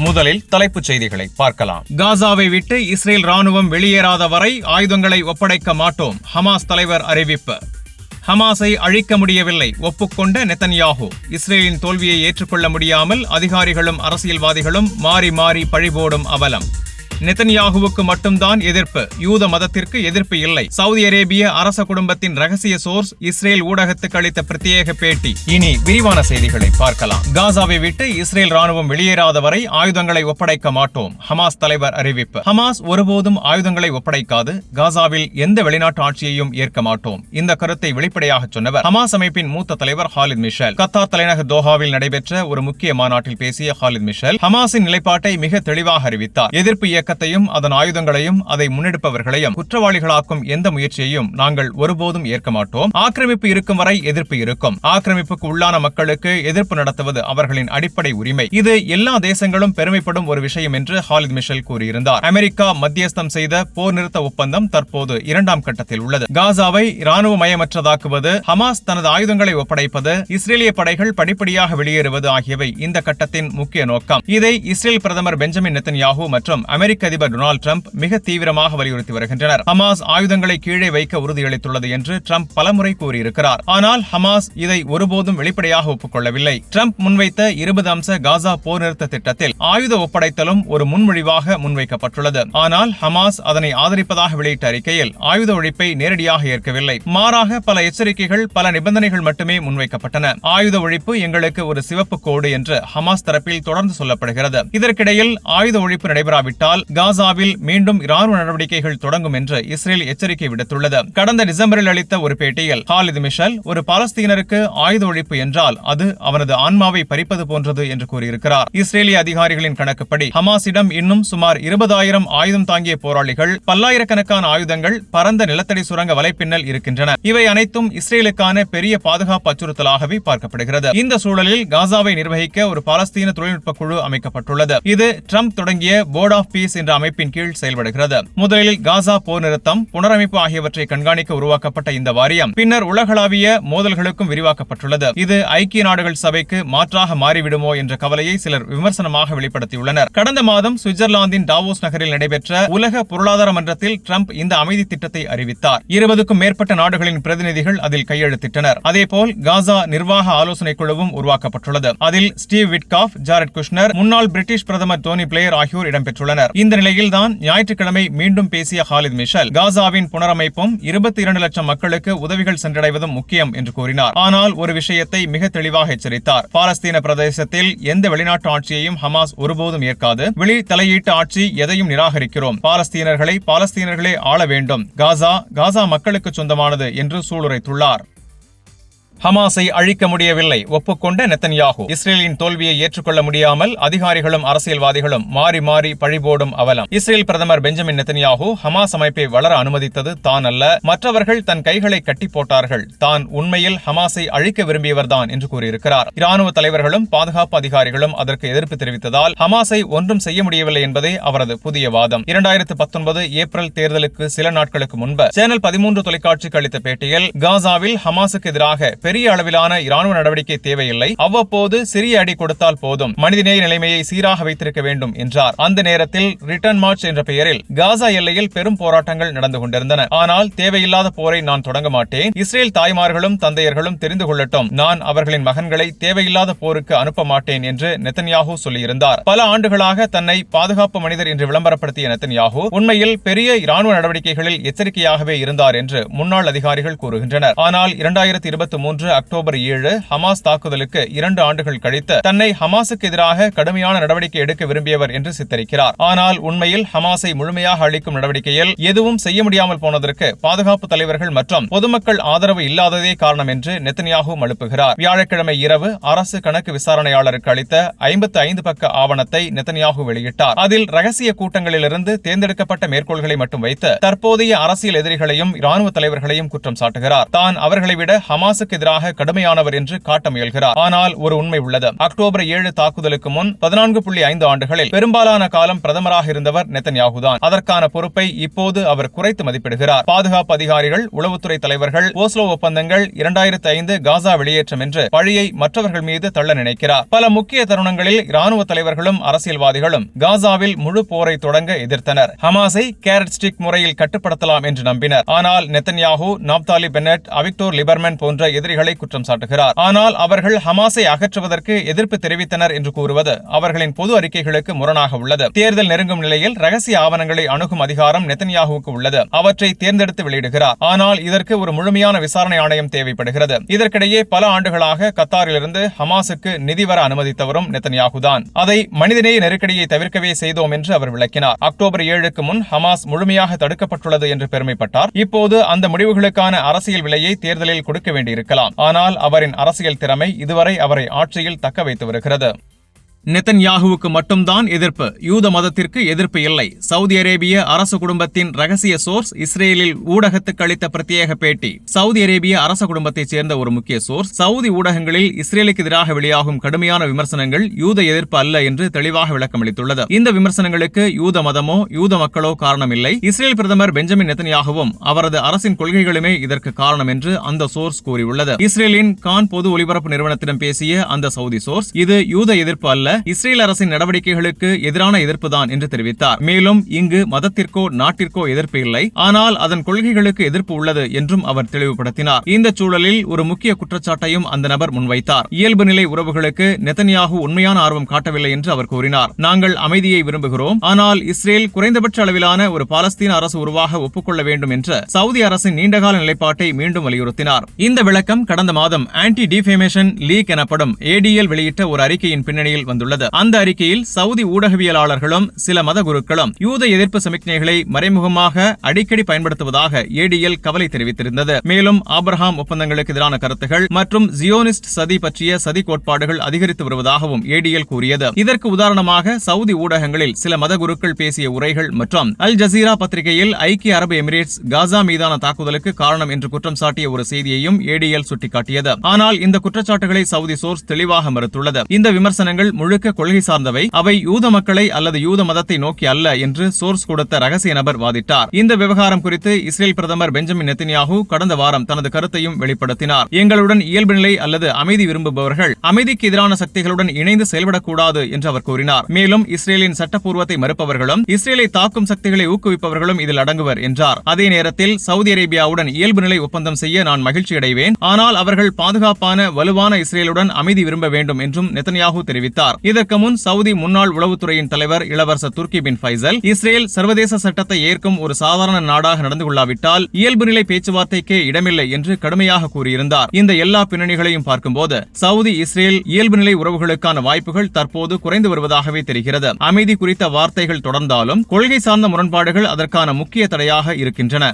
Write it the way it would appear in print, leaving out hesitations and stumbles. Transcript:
முதலில் தலைப்புச் செய்திகளை பார்க்கலாம். காசாவை விட்டு இஸ்ரேல் ராணுவம் வெளியேறாத வரை ஆயுதங்களை ஒப்படைக்க மாட்டோம், ஹமாஸ் தலைவர் அறிவிப்பு. ஹமாஸை அழிக்க முடியவில்லை, ஒப்புக்கொண்ட நெதன்யாஹு. இஸ்ரேலின் தோல்வியை ஏற்றுக்கொள்ள முடியாமல் அதிகாரிகளும் அரசியல்வாதிகளும் மாறி மாறி பழிபோடும் அவலம். நெதன்யாஹுவுக்கு மட்டும்தான் எதிர்ப்பு, யூத மதத்திற்கு எதிர்ப்பு இல்லை. சவுதி அரேபிய அரச குடும்பத்தின் ரகசிய சோர்ஸ் இஸ்ரேல் ஊடகத்துக்கு அளித்த பிரத்யேக பேட்டி. இனி விரிவான செய்திகளை பார்க்கலாம். காசாவை விட்டு இஸ்ரேல் ராணுவம் வெளியேறாத வரை ஆயுதங்களை ஒப்படைக்க மாட்டோம், ஹமாஸ் தலைவர் அறிவிப்பு. ஹமாஸ் ஒருபோதும் ஆயுதங்களை ஒப்படைக்காது, காசாவில் எந்த வெளிநாட்டு ஆட்சியையும் ஏற்க மாட்டோம். இந்த கருத்தை வெளிப்படையாக சொன்னவர் ஹமாஸ் அமைப்பின் மூத்த தலைவர் ஹாலித் மிஷல். கத்தார் தலைநகர் தோஹாவில் நடைபெற்ற ஒரு முக்கிய மாநாட்டில் பேசிய ஹாலித் மிஷல் ஹமாஸின் நிலைப்பாட்டை மிக தெளிவாக அறிவித்தார். எதிர்ப்பு இயக்கத்தையும் அதன் ஆயுதங்களையும் அதை முன்னெடுப்பவர்களையும் குற்றவாளிகளாக்கும் எந்த முயற்சியையும் நாங்கள் ஒருபோதும் ஏற்க மாட்டோம். ஆக்கிரமிப்பு இருக்கும் வரை எதிர்ப்பு இருக்கும். ஆக்கிரமிப்புக்கு உள்ளான மக்களுக்கு எதிர்ப்பு நடத்துவது அவர்களின் அடிப்படை உரிமை. இது எல்லா தேசங்களும் பெருமைப்படும் ஒரு விஷயம் என்று ஹாலித் மிஷல் கூறியிருந்தார். அமெரிக்கா மத்தியஸ்தம் செய்த போர் நிறுத்த ஒப்பந்தம் தற்போது 2ஆம் கட்டத்தில் உள்ளது. காசாவை இராணுவமயமற்றதாக்குவது, ஹமாஸ் தனது ஆயுதங்களை ஒப்படைப்பது, இஸ்ரேலிய படைகள் படிப்படியாக வெளியேறுவது ஆகியவை இந்த கட்டத்தின் முக்கிய நோக்கம். இதை இஸ்ரேல் பிரதமர் பெஞ்சமின் நெதன்யாஹு மற்றும் அமெரிக்க அதிபர் டொனால்டு டிரம்ப் மிக தீவிரமாக வலியுறுத்தி வருகின்றனர். ஹமாஸ் ஆயுதங்களை கீழே வைக்க உறுதியளித்துள்ளது என்று டிரம்ப் பலமுறை கூறியிருக்கிறார். ஆனால் ஹமாஸ் இதை ஒருபோதும் வெளிப்படையாக ஒப்புக்கொள்ளவில்லை. டிரம்ப் முன்வைத்த 20 அம்ச காசா போர் நிறுத்த திட்டத்தில் ஆயுத ஒப்படைத்தலும் ஒரு முன்மொழிவாக முன்வைக்கப்பட்டுள்ளது. ஆனால் ஹமாஸ் அதனை ஆதரிப்பதாக வெளியிட்ட அறிக்கையில் ஆயுத ஒழிப்பை நேரடியாக ஏற்கவில்லை. மாறாக பல எச்சரிக்கைகள், பல நிபந்தனைகள் மட்டுமே முன்வைக்கப்பட்டன. ஆயுத ஒழிப்பு எங்களுக்கு ஒரு சிவப்பு கோடு என்று ஹமாஸ் தரப்பில் தொடர்ந்து சொல்லப்படுகிறது. இதற்கிடையில் ஆயுத ஒழிப்பு நடைபெறாவிட்டால் காசாவில் மீண்டும் இராணுவ நடவடிக்கைகள் தொடங்கும் என்று இஸ்ரேல் எச்சரிக்கை விடுத்துள்ளது. கடந்த டிசம்பரில் அளித்த ஒரு பேட்டியில் ஹாலித் மிஷல் ஒரு பாலஸ்தீனருக்கு ஆயுத ஒழிப்பு என்றால் அது அவனது ஆன்மாவை பறிப்பது போன்றது என்று கூறியிருக்கிறார். இஸ்ரேலிய அதிகாரிகளின் கணக்குப்படி ஹமாஸிடம் இன்னும் சுமார் 20,000 ஆயுதம் தாங்கிய போராளிகள், பல்லாயிரக்கணக்கான ஆயுதங்கள், பரந்த நிலத்தடி சுரங்க வலைப்பின்னல் இருக்கின்றன. இவை அனைத்தும் இஸ்ரேலுக்கான பெரிய பாதுகாப்பு அச்சுறுத்தலாகவே பார்க்கப்படுகிறது. இந்த சூழலில் காசாவை நிர்வகிக்க ஒரு பாலஸ்தீன தொழில்நுட்ப குழு அமைக்கப்பட்டுள்ளது. இது டிரம்ப் தொடங்கிய போர்ட் ஆஃப் பீஸ் என்ற அமைப்பின் கீழ் செயல்படுகிறது. முதலில் காசா போர் நிறுத்தம், புனரமைப்பு ஆகியவற்றை கண்காணிக்க உருவாக்கப்பட்ட இந்த வாரியம் பின்னர் உலகளாவிய மோதல்களுக்கும் விரிவாக்கப்பட்டுள்ளது. இது ஐக்கிய நாடுகள் சபைக்கு மாற்றாக மாறிவிடுமோ என்ற கவலையை சிலர் விமர்சனமாக வெளிப்படுத்தியுள்ளனர். கடந்த மாதம் சுவிட்சர்லாந்தின் டாவோஸ் நகரில் நடைபெற்ற உலக பொருளாதார மன்றத்தில் டிரம்ப் இந்த அமைதி திட்டத்தை அறிவித்தார். 20க்கும் மேற்பட்ட நாடுகளின் பிரதிநிதிகள் அதில் கையெழுத்திட்டனர். அதேபோல் காசா நிர்வாக ஆலோசனை குழுவும் உருவாக்கப்பட்டுள்ளது. அதில் ஸ்டீவ் விட்காஃப், ஜாரெட் குஷ்னர், முன்னாள் பிரிட்டிஷ் பிரதமர் டோனி பிளேயர் ஆகியோர் இடம்பெற்றுள்ளனர். இந்த நிலையில்தான் ஞாயிற்றுக்கிழமை மீண்டும் பேசிய ஹாலித் மிஷல் காசாவின் புனரமைப்பும் 22 லட்சம் மக்களுக்கு உதவிகள் சென்றடைவதும் முக்கியம் என்று கூறினார். ஆனால் ஒரு விஷயத்தை மிக தெளிவாக எச்சரித்தார். பாலஸ்தீன பிரதேசத்தில் எந்த வெளிநாட்டு ஆட்சியையும் ஹமாஸ் ஒருபோதும் ஏற்காது. வெளி தலையீட்டு ஆட்சி எதையும் நிராகரிக்கிறோம். பாலஸ்தீனர்களை பாலஸ்தீனர்களே ஆள வேண்டும். காசா மக்களுக்கு சொந்தமானது என்று சூளுரைத்துள்ளார். ஹமாஸை அழிக்க முடியவில்லை, ஒப்புக்கொண்ட நெதன்யாஹு. இஸ்ரேலின் தோல்வியை ஏற்றுக்கொள்ள முடியாமல் அதிகாரிகளும் அரசியல்வாதிகளும் மாறி மாறி பழிபோடும் அவலம். இஸ்ரேல் பிரதமர் பெஞ்சமின் நெதன்யாஹு ஹமாஸ் அமைப்பை வளர அனுமதித்தது தான் அல்ல, மற்றவர்கள் தன் கைகளை கட்டி போட்டார்கள். தான் உண்மையில் ஹமாஸை அழிக்க விரும்பியவர்தான் என்று கூறியிருக்கிறார். இராணுவ தலைவர்களும் பாதுகாப்பு அதிகாரிகளும் அதற்கு எதிர்ப்பு தெரிவித்ததால் ஹமாஸை ஒன்றும் செய்ய முடியவில்லை என்பதே அவரது புதிய வாதம். 2019 ஏப்ரல் தேர்தலுக்கு சில நாட்களுக்கு முன்பு சேனல் 13 தொலைக்காட்சிக்கு அளித்த பேட்டியில் காசாவில் ஹமாஸுக்கு எதிராக பெரிய அளவிலான இராணுவ நடவடிக்கை தேவையில்லை, அவ்வப்போது சிறிய அடி கொடுத்தால் போதும், மனிதநேய நிலைமையை சீராக வைத்திருக்க வேண்டும் என்றார். அந்த நேரத்தில் ரிட்டர்ன் மார்ச் என்ற பெயரில் காசா எல்லையில் பெரும் போராட்டங்கள் நடந்து கொண்டிருந்தன. ஆனால் தேவையில்லாத போரை நான் தொடங்க மாட்டேன். இஸ்ரேல் தாய்மார்களும் தந்தையர்களும் தெரிந்து கொள்ளட்டும், நான் அவர்களின் மகன்களை தேவையில்லாத போருக்கு அனுப்ப மாட்டேன் என்று நெதன்யாஹு சொல்லியிருந்தார். பல ஆண்டுகளாக தன்னை பாதுகாப்பு மனிதர் என்று விளம்பரப்படுத்திய நெதன்யாஹு உண்மையில் பெரிய இராணுவ நடவடிக்கைகளில் எச்சரிக்கையாகவே இருந்தார் என்று முன்னாள் அதிகாரிகள் கூறுகின்றனர். ஆனால் 2023 அக்டோபர் 7 ஹமாஸ் தாக்குதலுக்கு 2 ஆண்டுகள் கழித்து தன்னை ஹமாஸுக்கு எதிராக கடுமையான நடவடிக்கை எடுக்க விரும்பியவர் என்று சித்தரிக்கிறார். ஆனால் உண்மையில் ஹமாஸை முழுமையாக அழிக்கும் நடவடிக்கையில் எதுவும் செய்ய முடியாமல் போனதற்கு பாதுகாப்பு தலைவர்கள் மற்றும் பொதுமக்கள் ஆதரவு இல்லாததே காரணம் என்று நெதன்யாஹு மழுப்புகிறார். வியாழக்கிழமை இரவு அரசு கணக்கு விசாரணையாளருக்கு அளித்த 55 பக்க ஆவணத்தை நெதன்யாஹு வெளியிட்டார். அதில் ரகசிய கூட்டங்களிலிருந்து தேர்ந்தெடுக்கப்பட்ட மேற்கோள்களை மட்டும் வைத்து தற்போதைய அரசியல் எதிரிகளையும் இராணுவ தலைவர்களையும் குற்றம் சாட்டுகிறார். தான் அவர்களை விட ஹமாஸுக்கு எதிராக கடுமையானவர் என்று காட்ட முயல்கிறார். ஆனால் ஒரு உண்மை உள்ளது. அக்டோபர் 7 தாக்குதலுக்கு முன் 14.5 ஆண்டுகளில் பெரும்பாலான காலம் பிரதமராக இருந்தவர் நெத்தன்யாகுதான். அதற்கான பொறுப்பை இப்போது அவர் குறைத்து மதிப்பிடுகிறார். பாதுகாப்பு அதிகாரிகள், உளவுத்துறை தலைவர்கள், ஓஸ்லோ ஒப்பந்தங்கள், 2005 காசா வெளியேற்றம் என்று பழியை மற்றவர்கள் மீது தள்ள நினைக்கிறார். பல முக்கிய தருணங்களில் இராணுவ தலைவர்களும் அரசியல்வாதிகளும் காசாவில் முழு போரை தொடங்க எதிர்த்தனர். ஹமாஸை கேரட் ஸ்டிக் முறையில் கட்டுப்படுத்தலாம் என்று நம்பினர். ஆனால் நெத்தன்யாகு, நாப்தாலி பென்னட், அவிக்டோர் லிபர்மன் போன்ற எதிரிகளை குற்றம் சாட்டுகிறார். ஆனால் அவர்கள் ஹமாஸை அகற்றுவதற்கு எதிர்ப்பு தெரிவித்தனர் என்று கூறுவது அவர்களின் பொது அறிக்கைகளுக்கு முரணாக உள்ளது. தேர்தல் நெருங்கும் நிலையில் ரகசிய ஆவணங்களை அணுகும் அதிகாரம் நெத்தன்யாகுவுக்கு உள்ளது. அவற்றை தேர்ந்தெடுத்து வெளியிடுகிறார். ஆனால் இதற்கு ஒரு முழுமையான விசாரணை ஆணையம் தேவைப்படுகிறது. இதற்கிடையே பல ஆண்டுகளாக கத்தாரிலிருந்து ஹமாஸுக்கு நிதி வர அனுமதித்தவரும் நெத்தன்யாகுதான். அதை மனிதநேய நெருக்கடியை தவிர்க்கவே செய்தோம் என்று அவர் விளக்கினார். அக்டோபர் 7க்கு முன் ஹமாஸ் முழுமையாக தடுக்கப்பட்டுள்ளது என்று பெருமைப்பட்டார். இப்போது அந்த முடிவுகளுக்கான அரசியல் விலையை தேர்தலில் கொடுக்க வேண்டியிருக்கலாம். ஆனால் அவரின் அரசியல் திறமை இதுவரை அவரை ஆட்சியில் தக்க வைத்து வருகிறது. நெத்தன்யாகுவுக்கு மட்டும்தான் எதிர்ப்பு, யூத மதத்திற்கு எதிர்ப்பு இல்லை. சவுதி அரேபிய அரசு குடும்பத்தின் ரகசிய சோர்ஸ் இஸ்ரேலில் ஊடகத்துக்கு அளித்த பிரத்யேக பேட்டி. சவுதி அரேபிய அரச குடும்பத்தைச் சேர்ந்த ஒரு முக்கிய சோர்ஸ் சவுதி ஊடகங்களில் இஸ்ரேலுக்கு எதிராக வெளியாகும் கடுமையான விமர்சனங்கள் யூத எதிர்ப்பு அல்ல என்று தெளிவாக விளக்கமளித்துள்ளது. இந்த விமர்சனங்களுக்கு யூத மதமோ யூத மக்களோ காரணமில்லை. இஸ்ரேல் பிரதமர் பெஞ்சமின் நெத்தன்யாகுவும் அவரது அரசின் கொள்கைகளுமே இதற்கு காரணம் என்று அந்த சோர்ஸ் கூறியுள்ளது. இஸ்ரேலின் கான் பொது ஒலிபரப்பு நிறுவனத்திடம் பேசிய அந்த சவுதி சோர்ஸ் இது யூத எதிர்ப்பு அல்ல, இஸ்ரேல் அரசின் நடவடிக்கைகளுக்கு எதிரான எதிர்ப்புதான் என்று தெரிவித்தார். மேலும் இங்கு மதத்திற்கோ நாட்டிற்கோ எதிர்ப்பு இல்லை, ஆனால் அதன் கொள்கைகளுக்கு எதிர்ப்பு உள்ளது என்றும் அவர் தெளிவுபடுத்தினார். இந்த சூழலில் ஒரு முக்கிய குற்றச்சாட்டையும் அந்த நபர் முன்வைத்தார். இயல்பு நிலை உறவுகளுக்கு நெத்தன்யாகு உண்மையான ஆர்வம் காட்டவில்லை என்று அவர் கூறினார். நாங்கள் அமைதியை விரும்புகிறோம், ஆனால் இஸ்ரேல் குறைந்தபட்ச அளவிலான ஒரு பாலஸ்தீன அரசு உருவாக ஒப்புக்கொள்ள வேண்டும் என்ற சவுதி அரசின் நீண்டகால நிலைப்பாட்டை மீண்டும் வலியுறுத்தினார். இந்த விளக்கம் கடந்த மாதம் ஆன்டி டிஃபேமேஷன் லீக் எனப்படும் ADL வெளியிட்ட ஒரு அறிக்கையின் பின்னணியில் வந்துள்ளது. அந்த அறிக்கையில் சவுதி ஊடகவியலாளர்களும் சில மத குருக்களும் யூத எதிர்ப்பு சமிக்ஞைகளை மறைமுகமாக அடிக்கடி பயன்படுத்துவதாக ADL கவலை தெரிவித்திருந்தது. மேலும் ஆபிரகாம் ஒப்பந்தங்களுக்கு எதிரான கருத்துகள் மற்றும் ஜியோனிஸ்ட் சதி பற்றிய சதி கோட்பாடுகள் அதிகரித்து வருவதாகவும் ADL கூறியது. இதற்கு உதாரணமாக சவுதி ஊடகங்களில் சில மத குருக்கள் பேசிய உரைகள் மற்றும் அல் ஜசீரா பத்திரிகையில் ஐக்கிய அரபு எமிரேட்ஸ் காசா மீதான தாக்குதலுக்கு காரணம் என்று குற்றம் சாட்டிய ஒரு செய்தியையும் ADL சுட்டிக்காட்டியது. ஆனால் இந்த குற்றச்சாட்டுகளை சவுதி சோர்ஸ் தெளிவாக மறுத்துள்ளது. இந்த விமர்சனங்கள் முழுக்க கொள்கை சார்ந்தவை, அவை யூத மக்களை அல்லது யூத மதத்தை நோக்கி அல்ல என்று சோர்ஸ் கொடுத்த ரகசிய நபர் வாதிட்டார். இந்த விவகாரம் குறித்து இஸ்ரேல் பிரதமர் பெஞ்சமின் நெத்தன்யாகு கடந்த வாரம் தனது கருத்தையும் வெளிப்படுத்தினார். எங்களுடன் இயல்பு நிலை அல்லது அமைதி விரும்புபவர்கள் அமைதிக்கு எதிரான சக்திகளுடன் இணைந்து செயல்படக்கூடாது என்று அவர் கூறினார். மேலும் இஸ்ரேலின் சட்டப்பூர்வத்தை மறுப்பவர்களும் இஸ்ரேலை தாக்கும் சக்திகளை ஊக்குவிப்பவர்களும் இதில் அடங்குவர் என்றார். அதே நேரத்தில் சவுதி அரேபியாவுடன் இயல்பு நிலை ஒப்பந்தம் செய்ய நான் மகிழ்ச்சி அடைவேன், ஆனால் அவர்கள் பாதுகாப்பான வலுவான இஸ்ரேலுடன் அமைதி விரும்ப வேண்டும் என்றும் நெத்தன்யாகு தெரிவித்தார். இதற்கு முன் சவுதி முன்னாள் உளவுத்துறையின் தலைவர் இளவரசர் துர்கி பின் ஃபைசல் இஸ்ரேல் சர்வதேச சட்டத்தை ஏற்கும் ஒரு சாதாரண நாடாக நடந்து கொள்ளாவிட்டால் இயல்பு நிலை பேச்சுவார்த்தைக்கே இடமில்லை என்று கடுமையாக கூறியிருந்தார். இந்த எல்லா பின்னணிகளையும் பார்க்கும்போது சவுதி இஸ்ரேல் இயல்பு நிலை உறவுகளுக்கான வாய்ப்புகள் தற்போது குறைந்து வருவதாகவே தெரிகிறது. அமைதி குறித்த வார்த்தைகள் தொடர்ந்தாலும் கொள்கை சார்ந்த முரண்பாடுகள் அதற்கான முக்கிய தடையாக இருக்கின்றன.